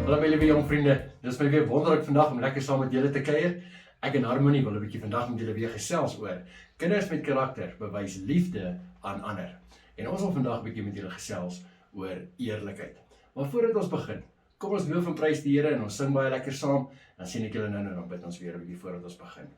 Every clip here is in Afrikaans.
Hallo my liewe jong vriende, dis my weer wonderlik vandag om lekker saam met julle te kuier. Ek en Harmony wil 'n bietjie vandag met julle weer gesels oor kinders met karakter bewys liefde aan ander. En ons wil vandag 'n bietjie met julle gesels oor eerlikheid. Maar voordat ons begin, kom ons loof en prys die Here en ons sing baie lekker saam, dan sien ek julle nou en dan bid ons weer 'n bietjie voordat ons begin.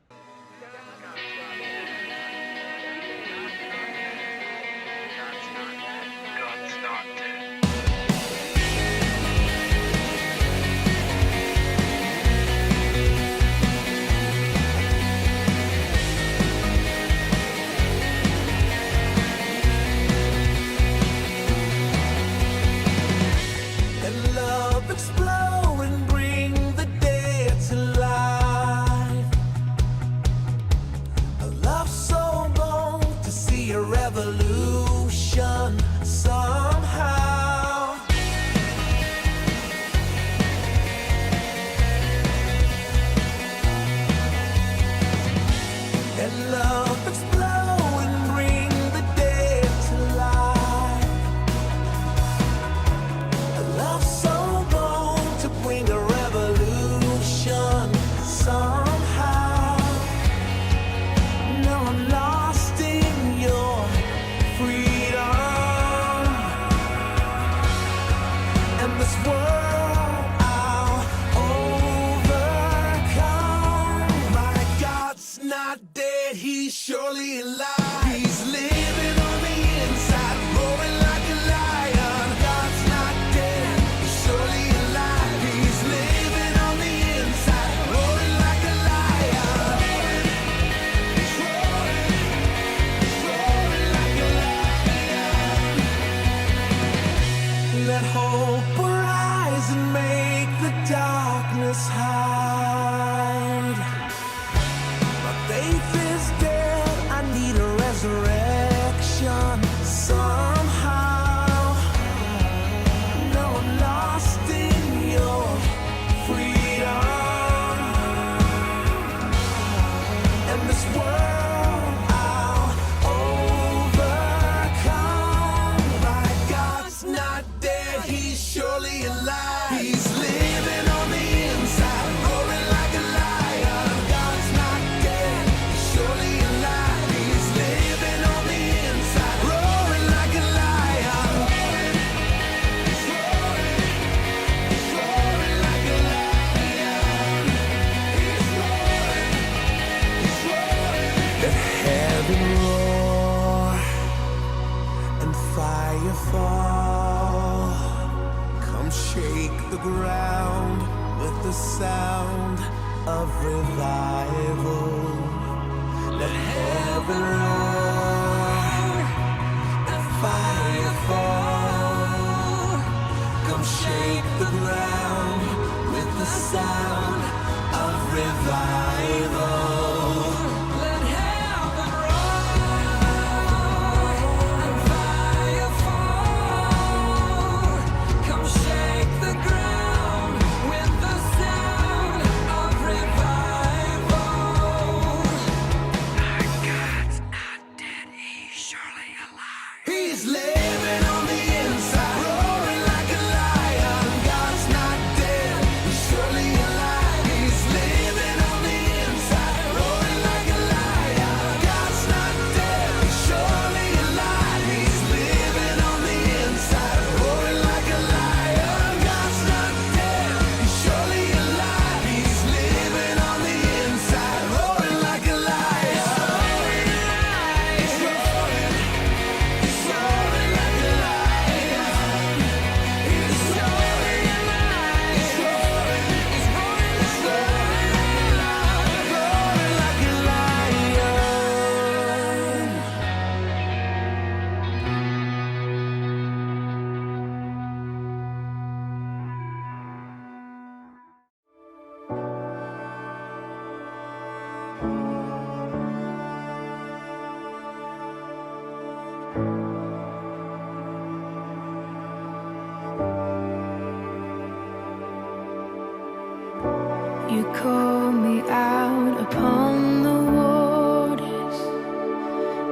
You call me out upon the waters,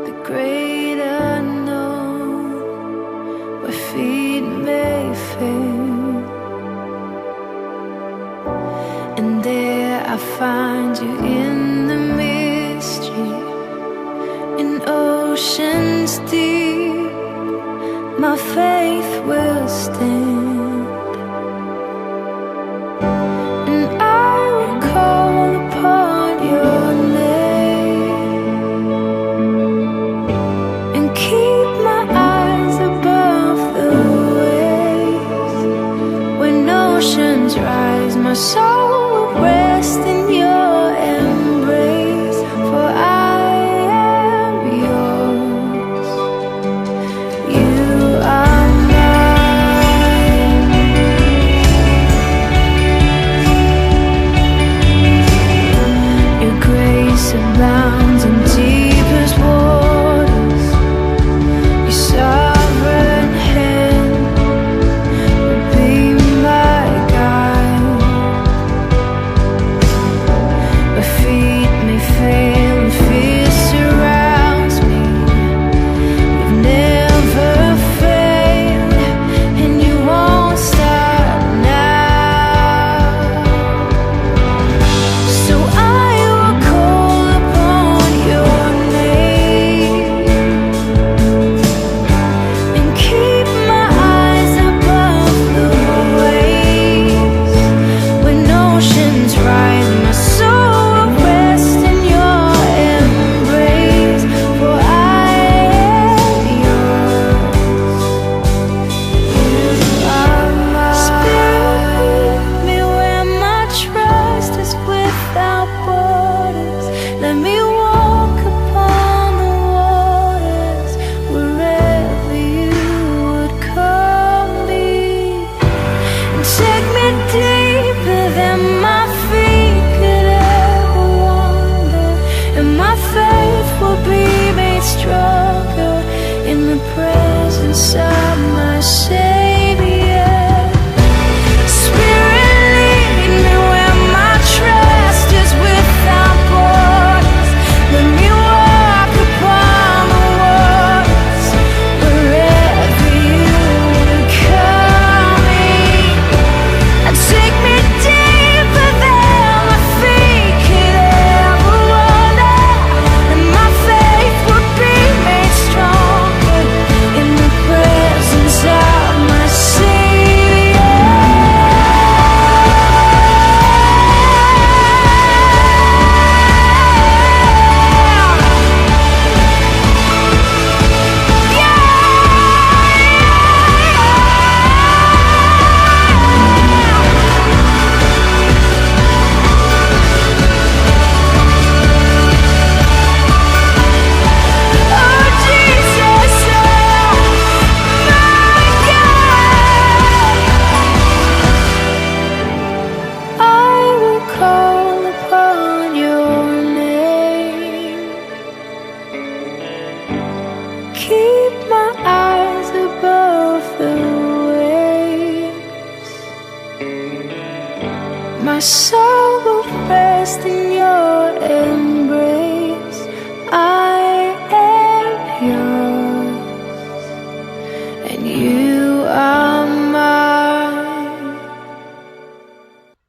the great unknown, where feet may fail. faith will stand, and I will call upon your name and keep my eyes above the waves. When oceans rise, my soul will rest in your embrace, for I am yours. You are mine. Your grace abounds in deepest waters. Your sovereign hand will be my guide. My feet may fail and fear surrounds me. You've never failed, and you won't stop now. So I will call upon your name and keep my eyes above the waves. When oceans rise, my soul will rest in your embrace, for I am yours. You are mine. Spirit, lead me where my trust is without borders. Let me walk upon the waters wherever you would call me. And take me deeper than my feet could ever wander, and my faith will be made stronger in the presence of my Savior. Spirit, lead me where my trust is without borders. Let me walk upon the waters wherever you would call me. And take me deeper than my feet could ever wander, and my faith will be made stronger in the presence of my Savior. Oh Jesus, my God, I will call upon your name. Keep my eyes above the waves. My soul will rest in your embrace. I am yours, and you are mine.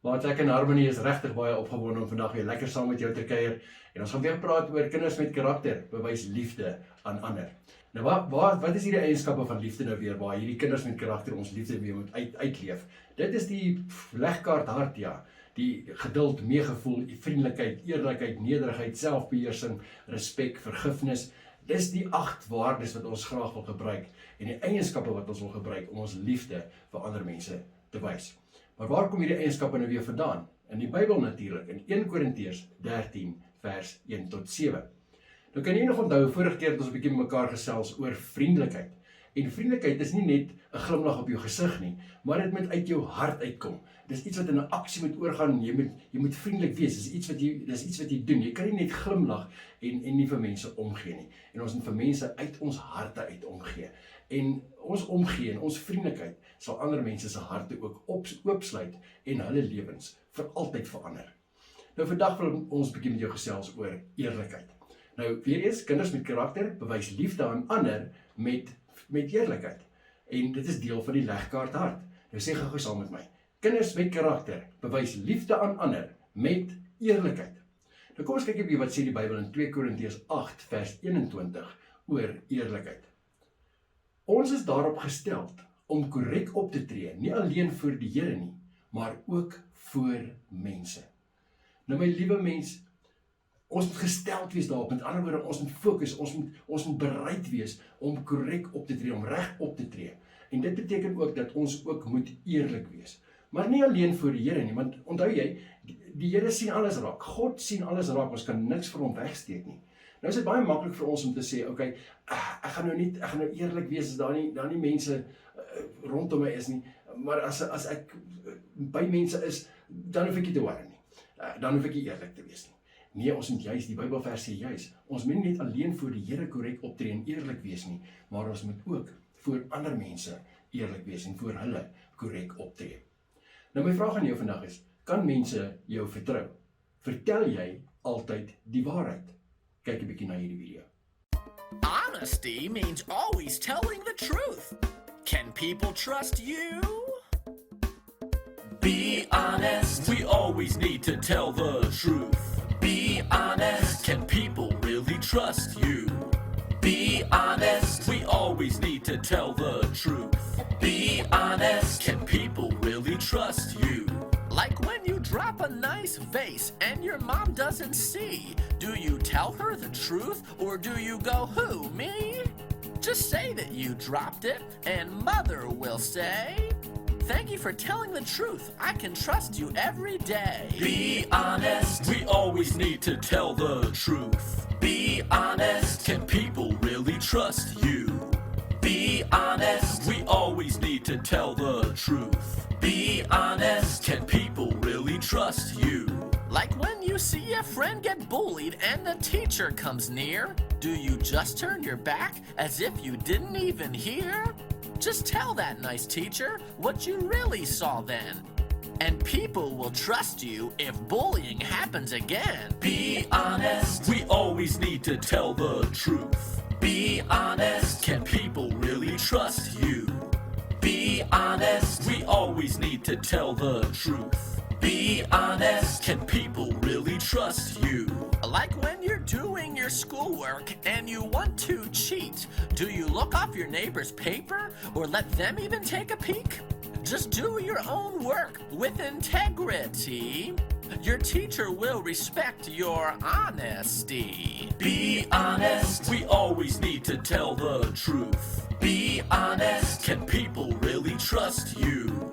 Maar ek en Harmony is regtig baie opgewonde om vandag weer lekker saam met jou te kuier. En ons gaan weer praat oor kinders met karakter bewys liefde aan ander. Nou wat is hierdie eienskappe van liefde nou weer, waar hierdie kinders met karakter ons liefde weer moet uitleef? Dit is die legkaart hart, ja. Die geduld, meegevoel, vriendelikheid, eerlikheid, nederigheid, selfbeheersing, respek, vergifnis. Dis die 8 waardes wat ons graag wil gebruik en die eienskappe wat ons wil gebruik om ons liefde vir ander mense te wys. Maar waar kom hierdie eienskappe nou weer vandaan? In die Bybel natuurlik, in 1 Korintiërs 13 vers 1 tot 7. Nou kan jy nog onthou, vorige keer het ons 'n bietjie met mekaar gesels oor vriendelikheid. En vriendelikheid is nie net 'n glimlag op jou gesig nie, maar dit moet uit jou hart uitkom. Dis iets wat in 'n aksie moet oorgaan. Jy moet vriendelik wees. Dis iets wat jy doen. Jy kan nie net glimlag en nie vir mense omgee nie. En ons moet vir mense uit ons harte uit omgee. En ons omgee en ons vriendelikheid sal ander mense se harte ook oopsluit en hulle lewens vir altyd verander. Nou vandag wil ons 'n bietjie met jou gesels oor eerlikheid. Nou weer eens, kinders met karakter bewys liefde aan ander met eerlikheid. En dit is deel van die legkaart hart. Nou sê gou saam met my. Kinders met karakter bewys liefde aan ander met eerlikheid. Nou kom ons kyk 'n bietjie wat sê die Bybel in 2 Korintiërs 8 vers 21 oor eerlikheid. Ons is daarop gestel om korrek op te tree, nie alleen vir die Here nie, maar ook vir mense. Nou my liewe mens, ons moet gesteld wees daarop, met ander woorde, ons moet fokus, ons moet bereid wees om korrek op te tree, om reg op te tree. En dit beteken ook dat ons ook moet eerlik wees. Maar nie alleen voor die Here nie, want onthou jy, die Here sien alles raak. God sien alles raak, ons kan niks vir hom wegsteek nie. Nou is dit baie maklik vir ons om te sê, okay, ek gaan nou eerlik wees as daar nie mense rondom my is nie, maar as ek by mense is, dan hoef ek nie te worry nie. Dan hoef ek nie eerlik te wees nie. Nee, ons moet juist, die Bybelvers sê juist, ons moet nie net alleen voor die Here korrek optree en eerlik wees nie, maar ons moet ook voor ander mense eerlik wees en voor hulle korrek optree. Nou my vraag aan jou vandag is, kan mense jou vertrou? Vertel jy altyd die waarheid? Kyk 'n bietjie na hierdie video. Honesty means always telling the truth. Can people trust you? Be honest. We always need to tell the truth. Be honest. Can people really trust you? Be honest. We always need to tell the truth. Be honest. Can people really trust you? Like when you drop a nice vase and your mom doesn't see. Do you tell her the truth or do you go, who, me? Just say that you dropped it and mother will say, thank you for telling the truth. I can trust you every day. Be honest. We always need to tell the truth. Be honest. Can people really trust you? Be honest. We always need to tell the truth. Be honest. Can people really trust you? Like when you see a friend get bullied and the teacher comes near, do you just turn your back as if you didn't even hear? Just tell that nice teacher what you really saw then. And people will trust you if bullying happens again. Be honest. We always need to tell the truth. Be honest. Can people really trust you? Be honest. We always need to tell the truth. Be honest. Can people really trust you? Like when you're doing your schoolwork and you want to cheat, do you look off your neighbor's paper or let them even take a peek? Just do your own work with integrity. Your teacher will respect your honesty. Be honest. We always need to tell the truth. Be honest. Can people really trust you?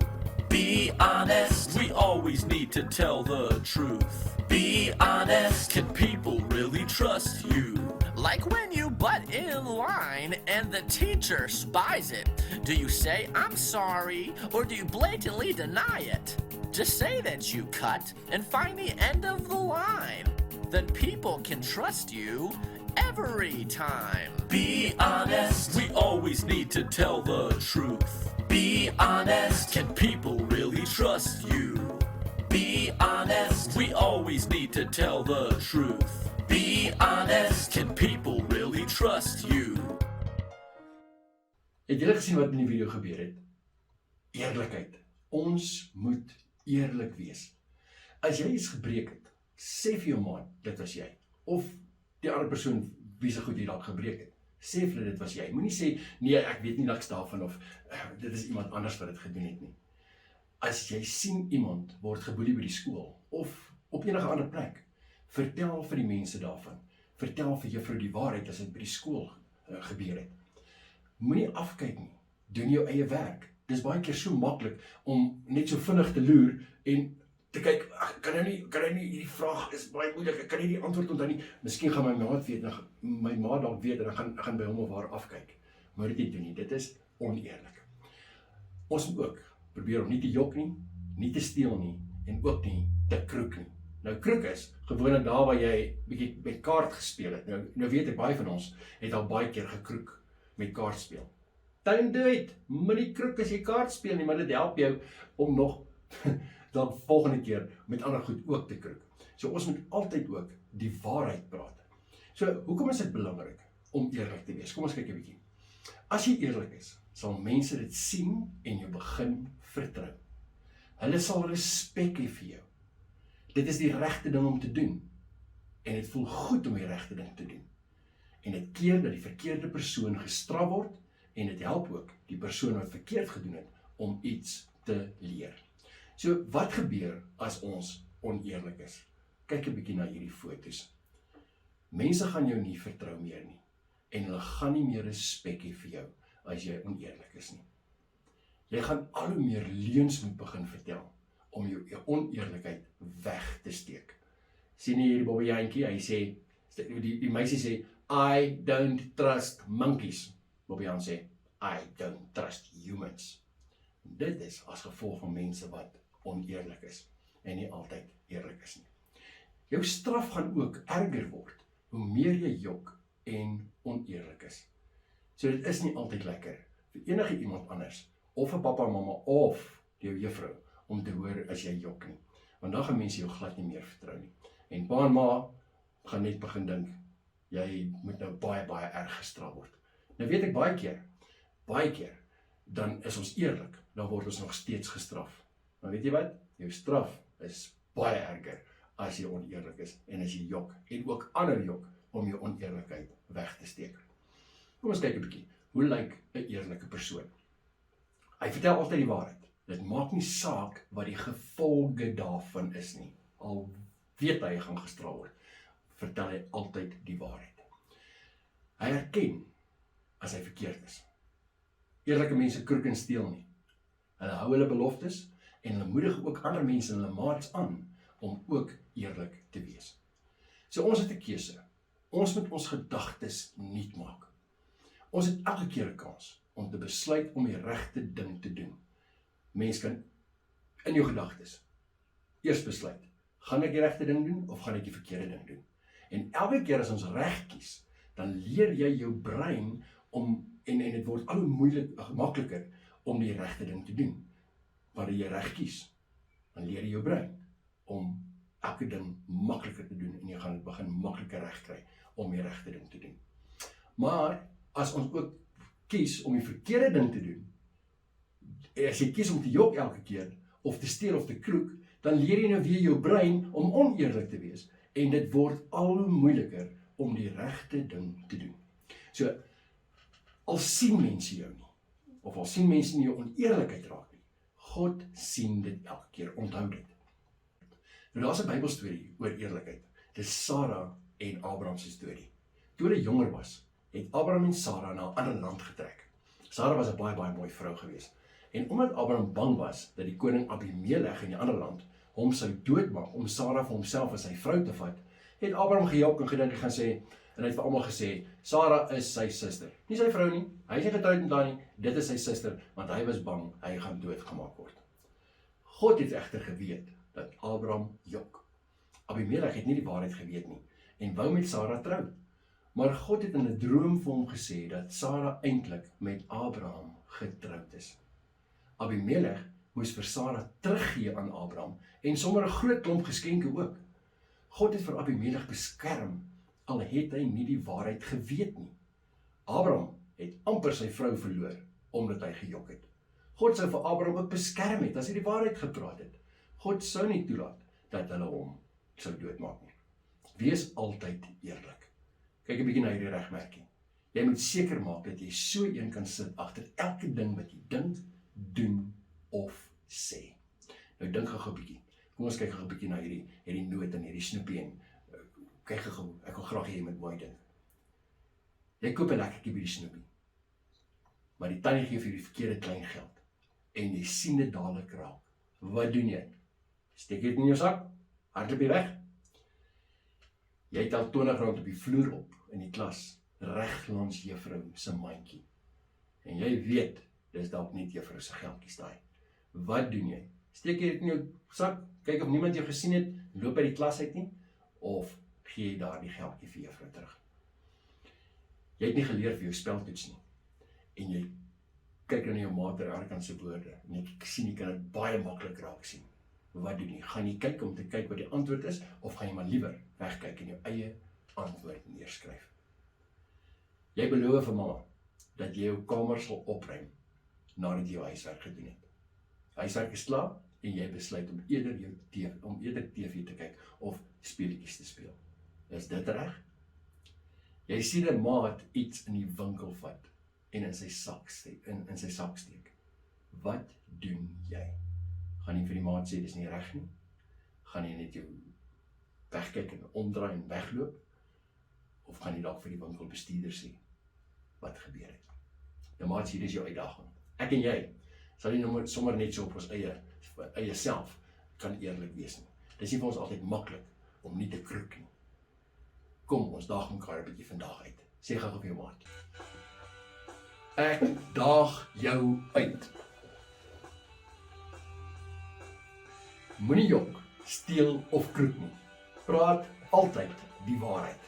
Be honest. We always need to tell the truth. Be honest. Can people really trust you? Like when you butt in line and the teacher spies it. Do you say, I'm sorry, or do you blatantly deny it? Just say that you cut and find the end of the line. Then people can trust you every time. Be honest. We always need to tell the truth. Be honest. Can people really trust you? Be honest. We always need to tell the truth. Be honest. Can people really trust you? Het julle gesien wat in die video gebeur het? Eerlikheid. Ons moet eerlik wees. As jy iets gebreek het, sê vir jou maat, dit was jy. Of die ander persoon wie se goed jy dalk gebreek het. Sê vir hulle dit was jy. Moenie sê, nee, ek weet nie niks daarvan of dit is iemand anders wat dit gedoen het nie. As jy sien iemand word geboelie by die skool of op enige ander plek, vertel vir die mense daarvan. Vertel vir juffrou die waarheid as dit by die skool gebeur het. Moenie afkyk nie. Doen jou eie werk. Dis baie keer so maklik om net so vinnig te loer en te kyk, kan nou nie, hierdie vraag is baie moeilik, ek kan nie die antwoord onthou nie. Miskien gaan my maat weet, my ma dalk weet en ek gaan by hom of haar afkyk. Maar dit nie doen nie, dit is oneerlik. Ons moet ook probeer om nie te jok nie, nie te steel nie en ook nie te kroek nie. Nou kroek is gewoonlik daar waar jy bietjie met kaart gespeel het. Nou weet ek baie van ons het al baie keer gekroek met kaart speel. Don't do it. Moenie kroek as jy kaart speel nie, maar dit help jou om nog dan volgende keer met ander goed ook te kroek. So ons moet altyd ook die waarheid praat. So hoekom is dit belangrik om eerlik te wees? Kom ons kyk 'n bietjie. As jy eerlik is, sal mense dit sien en jou begin vertrou. Hulle sal respek hê vir jou. Dit is die regte ding om te doen. En dit voel goed om die regte ding te doen. En dit keer dat die verkeerde persoon gestraf word en dit help ook die persoon wat verkeerd gedoen het om iets te leer. So wat gebeur as ons oneerlik is? Kyk 'n bietjie na hierdie foto's. Mense gaan jou nie vertrou meer nie en hulle gaan nie meer respek hê vir jou as jy oneerlik is nie. Jy gaan al hoe meer leuns moet begin vertel om jou oneerlikheid weg te steek. Sien jy hierdie Bobbejantjie, hy sê, die meisie sê, I don't trust monkeys. Bobbejaan sê, I don't trust humans. Dit is as gevolg van mense wat oneerlik is en nie altyd eerlik is nie. Jou straf gaan ook erger word hoe meer jy jok en oneerlik is. So dit is nie altyd lekker vir enige iemand anders, of vir pappa, mamma, of jou juffrou, om te hoor as jy jok nie. Want dan gaan mense jou glad nie meer vertrou nie. En pa en ma gaan net begin dink, jy moet nou baie, baie erg gestraf word. Nou weet ek baie keer, dan is ons eerlik, dan word ons nog steeds gestraf. Maar weet jy wat? Jou straf is baie erger as jy oneerlik is en as jy jok, en ook ander jok om jou oneerlikheid weg te steek. Kom ons kyk 'n bietjie, hoe lyk 'n eerlike persoon? Hy vertel altyd die waarheid. Dit maak nie saak wat die gevolge daarvan is nie. Al weet hy gaan gestraf word, vertel hy altyd die waarheid. Hy erken as hy verkeerd is. Eerlike mense kroek en steel nie. Hulle hou hulle beloftes en hulle moedig ook ander mense en hulle maats aan om ook eerlik te wees. So ons het 'n keuse. Ons moet ons gedagtes nuut maak. Ons het elke keer 'n kans om te besluit om die regte ding te doen. Mens kan in jou gedagtes eers besluit, gaan ek die regte ding doen of gaan ek die verkeerde ding doen? En elke keer as ons reg kies, dan leer jy jou brein om, en dit word al hoe makliker om die regte ding te doen. Wanneer jy reg kies, dan leer jy jou brein om elke ding makliker te doen en jy gaan dit begin makliker reg kry om die regte ding te doen. Maar as ons ook kies om die verkeerde ding te doen, as jy kies om te jok elke keer, of te steel of te kroek, dan leer jy nou weer jou brein om oneerlik te wees, en dit word al hoe moeiliker om die regte ding te doen. So, al sien mense jou nie, of al sien mense nie jou oneerlikheid raak nie, God sien dit elke keer, onthou dit. Nou daar's 'n Bybelstorie oor eerlikheid. Dit is Sarah en Abraham se storie. Toe hulle jonger was, het Abraham en Sarah na 'n ander land getrek. Sarah was 'n baie mooi vrou geweest. En omdat Abraham bang was dat die koning Abimelech in die ander land hom sou doodmaak om Sarah vir homself as sy vrou te vat, het Abraham gejok en gedink hy gaan sê, en hy het vir almal gesê, Sarah is sy suster. Nie sy vrou nie, hy is nie getroud met haar nie, dit is sy suster, want hy was bang, hy gaan doodgemaak word. God het egter geweet dat Abraham jok. Abimelech het nie die waarheid geweet nie, en wou met Sarah trou. Maar God het in 'n droom vir hom gesê dat Sarah eintlik met Abraham getroud is. Abimelech moes vir Sarah teruggee aan Abraham en sommer 'n groot klomp geskenke ook. God het vir Abimelech beskerm, al het hy nie die waarheid geweet nie. Abraham het amper sy vrou verloor, omdat hy gejok het. God sou vir Abraham ook beskerm het, as hy die waarheid gepraat het. God sou nie toelaat, dat hulle hom sou doodmaak nie. Wees altyd eerlik. Kyk 'n bietjie na hierdie regmerkie. Jy moet seker maak dat jy so een kan sit agter elke ding wat jy dink, doen of sê. Nou dink gou 'n bietjie. Kom ons kyk gou 'n bietjie na hierdie noot en hierdie snoepie en kyk gou, ek wil graag hê jy moet mooi dink. Jy koop 'n lekkertjie by die snoepie, maar die tannie gee vir die verkeerde klein geld en jy sien dit dadelik raak. Wat doen jy? Steek jy dit in jou sak? Hardloop jy weg? Jy tel R20 op die vloer op in die klas, reg langs juffrou se mandjie. En jy weet, dis dalk net juffrou se geldjies daai. Wat doen jy? Steek jy dit in jou sak, kyk of niemand jou gesien het, loop uit die klas uit nie, of gee jy daar die geldjie vir juffrou terug? Jy het nie geleer vir jou speltoets nie, en jy kyk na jou maat aan die ander kant se woorde, en jy sien jy kan dit baie maklik raak sien. Wat doen jy? Gaan jy kyk om te kyk wat die antwoord is, of gaan jy maar liewer wegkyk en jou eie antwoord neerskryf? Jy beloof vir mamma, dat jy jou kamer sal opruim, nadat jy jou huiswerk gedoen het. Huiswerk is klaar, en jy besluit om eerder TV te kyk, of speletjies te speel. Is dit reg? Jy sien 'n maat iets in die winkel vat, en in sy sak steek. Wat doen jy? Gaan jy vir die maat sê, dis nie reg nie? Gaan jy net jou wegkyk en omdraai en wegloop? Of gaan jy dalk vir die winkelbestuurder sê, wat gebeur het? Nou maat, hier is jou uitdaging. Ek en jy, sal nie sommer net so op ons eie self kan eerlik wees nie. Dis nie vir ons altyd maklik om nie te kroek nie. Kom, ons daag mekaar 'n bietjie vandag uit. Sê gou vir jou maat. Ek daag jou uit. Moenie jok, steel of kroek nie. Praat altyd die waarheid.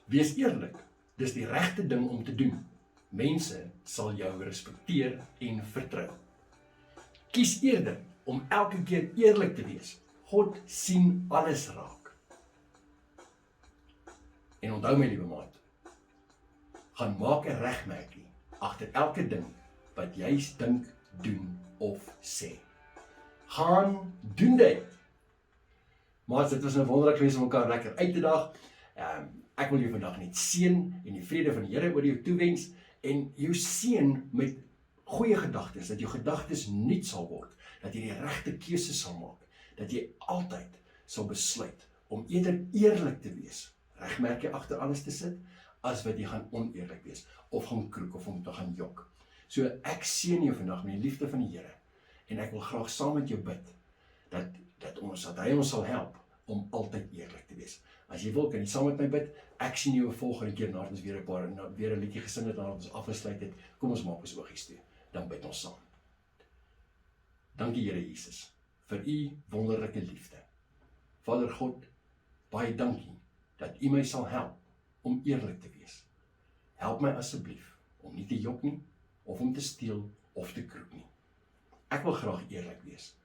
Wees eerlik, dis die regte ding om te doen. Mense sal jou respekteer en vertrou. Kies eerder om elke keer eerlik te wees. God sien alles raak. En onthou my liewe maat, gaan maak 'n regmerkie agter elke ding wat jy dink, doen of sê. Gaan doen dit. Maat, dit was nou wonderlik geweest om mekaar lekker uit te daag. Ek wil jou vandag net seën en die vrede van die Here oor jou toewens en jou seën met goeie gedagtes, dat jou gedagtes nuut sal word, dat jy die regte keuses sal maak, dat jy altyd sal besluit om eerder eerlik te wees, regmerkie agter alles te sit, as wat jy gaan oneerlik wees, of gaan kroek, of om te gaan jok. So ek seën jou vandag met die liefde van die Here, en ek wil graag saam met jou bid, dat hy ons sal help, om altyd eerlik te wees. As jy wil, kan jy saam met my bid, ek sien jou 'n volgende keer, nadat ons weer 'n liedjie gesing het, nadat ons afgesluit het, kom ons maak ons oogies toe, dan bid ons saam. Dankie Here Jesus, vir u wonderlike liefde. Vader God, baie dankie, dat u my sal help, om eerlik te wees. Help my asseblief, om nie te jok nie, of om te steel, of te kroek nie. Ek wil graag eerlik wees,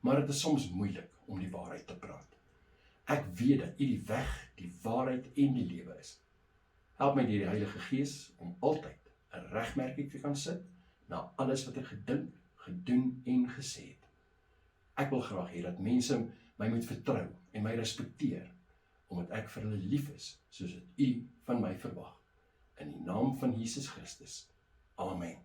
maar dit is soms moeilik, om die waarheid te praat. Ek weet dat u die weg, die waarheid en die lewe is. Help my deur die Heilige Gees om altyd 'n regmerkie te kan sit na alles wat ek gedink, gedoen en gesê het. Ek wil graag hê dat mense my moet vertrou en my respekteer, omdat ek vir hulle lief is, soos wat u van my verwag. In die naam van Jesus Christus. Amen.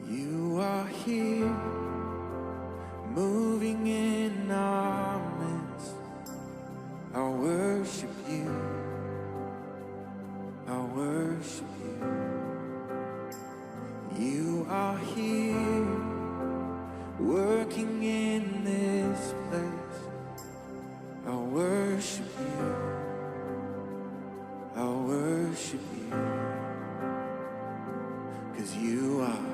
You are here, moving in our midst. I worship you. I worship you. You are here, working in this place. I worship you. I worship you. 'Cause you are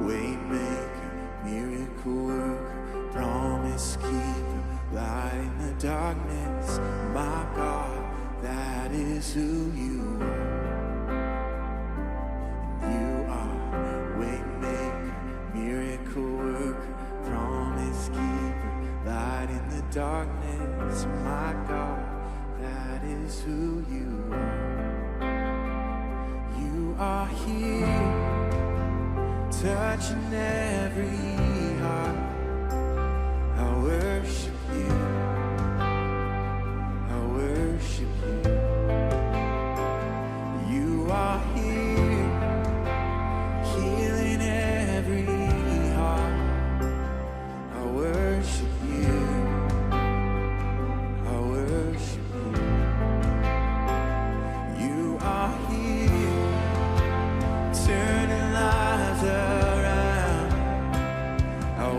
waymaker, miracle worker, promise keeper, light in the darkness. My God, that is who you are. You are waymaker, miracle worker, promise keeper, light in the darkness. My God, that is who you are. You are here, touching every heart. I worship you. I worship you. You are here, healing every heart. I worship you. I worship you. You are here, turning lives around. I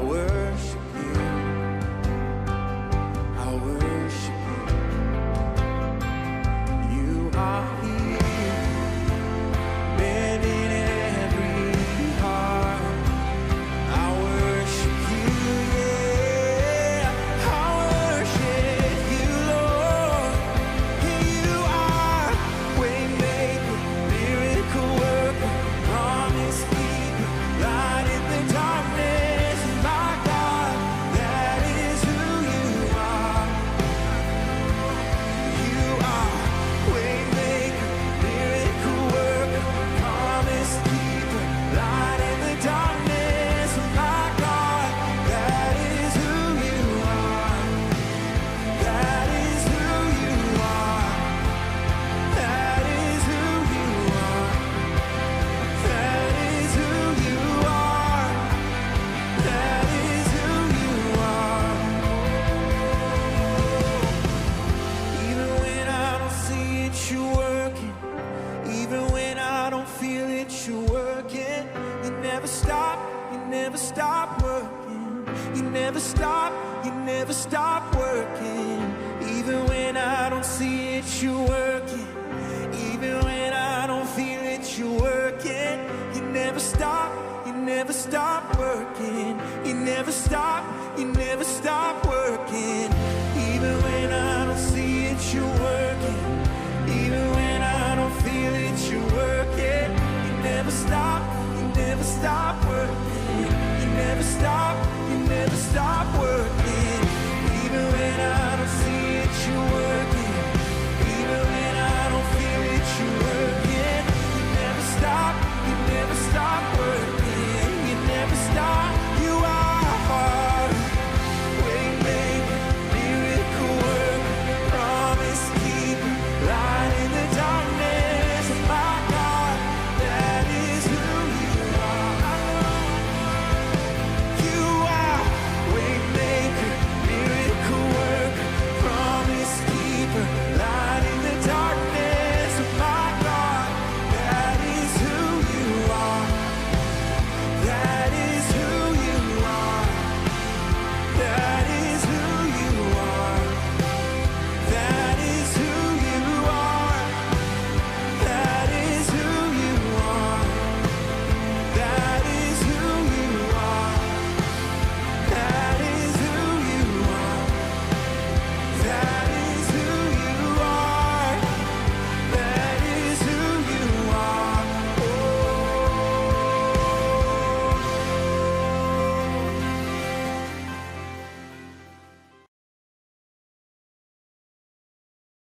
You never stop working. Even when I don't see it, you're working. Even when I don't feel it, you're working. You never stop working. You never stop working. Even when I don't see it, you're working. Even when